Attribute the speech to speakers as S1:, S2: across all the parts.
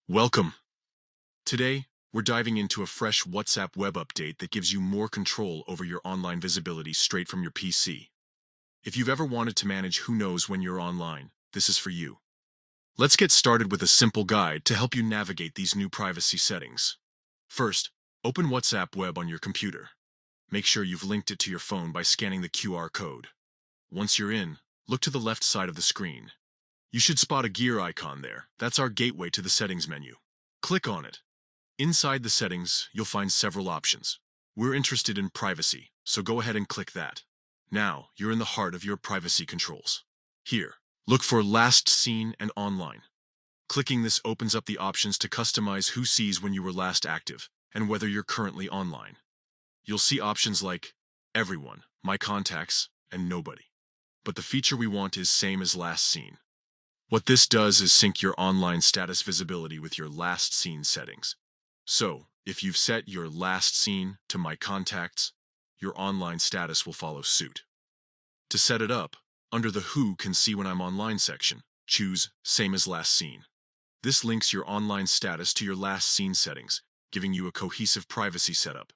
S1: Welcome. Today, we're diving into a fresh WhatsApp web update that gives you more control over your online visibility straight from your PC. If you've ever wanted to manage who knows when you're online, this is for you. Let's get started with a simple guide to help you navigate these new privacy settings. First, open WhatsApp web on your computer. Make sure you've linked it to your phone by scanning the QR code. Once you're in, look to the left side of the screen. You should spot a gear icon there. That's our gateway to the settings menu. Click on it. Inside the settings, you'll find several options. We're interested in privacy, so go ahead and click that. Now, you're in the heart of your privacy controls. Here, look for Last Seen and Online. Clicking this opens up the options to customize who sees when you were last active and whether you're currently online. You'll see options like Everyone, My Contacts, and Nobody. But the feature we want is Same as Last Seen. What this does is sync your online status visibility with your last seen settings. So, if you've set your last seen to My Contacts, your online status will follow suit. To set it up, under the Who Can See When I'm Online section, choose Same as Last Seen. This links your online status to your last seen settings, giving you a cohesive privacy setup.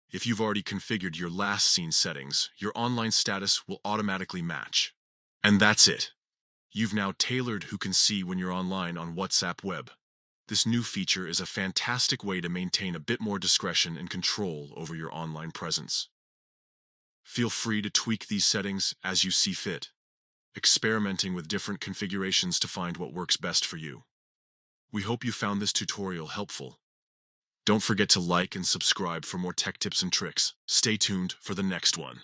S1: If you've already configured your last seen settings, your online status will automatically match. And that's it. You've now tailored who can see when you're online on WhatsApp web. This new feature is a fantastic way to maintain a bit more discretion and control over your online presence. Feel free to tweak these settings as you see fit, experimenting with different configurations to find what works best for you. We hope you found this tutorial helpful. Don't forget to like and subscribe for more tech tips and tricks. Stay tuned for the next one.